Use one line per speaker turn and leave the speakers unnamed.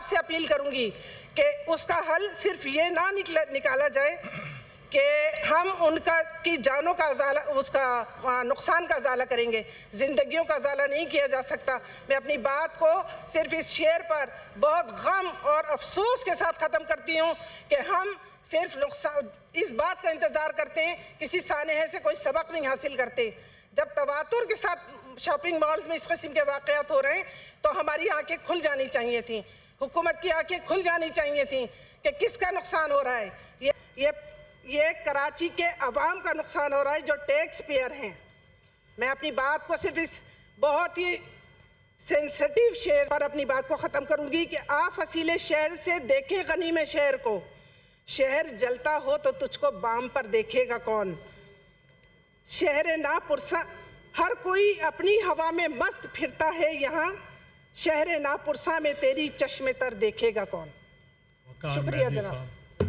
آپ سے اپیل کروں گی کہ اس کا حل صرف یہ نہ نکالا جائے کہ ہم ان کی جانوں کا ازالہ، اس کا نقصان کا ازالہ کریں گے، زندگیوں کا ازالہ نہیں کیا جا سکتا۔ میں اپنی بات کو صرف اس شعر پر بہت غم اور افسوس کے ساتھ ختم کرتی ہوں کہ ہم صرف اس بات کا انتظار کرتے ہیں، کسی سانحے سے کوئی سبق نہیں حاصل کرتے۔ جب تواتر کے ساتھ شاپنگ مالز میں اس قسم کے واقعات ہو رہے ہیں تو ہماری آنکھیں کھل جانی چاہیے تھیں، حکومت کی آنکھیں کھل جانی چاہیے تھیں کہ کس کا نقصان ہو رہا ہے۔ یہ کراچی کے عوام کا نقصان ہو رہا ہے جو ٹیکس پیئر ہیں۔ میں اپنی بات کو صرف اس بہت ہی سینسٹیو شعر پر اپنی بات کو ختم کروں گی کہ آ فصیل شہر سے دیکھے غنیم شہر کو، شہر جلتا ہو تو تجھ کو بام پر دیکھے گا کون۔ شہر نا پرسا ہر کوئی اپنی ہوا میں مست پھرتا ہے یہاں، شہر نا پرسا میں تیری چشم تر دیکھے گا کون۔ شکریہ جناب۔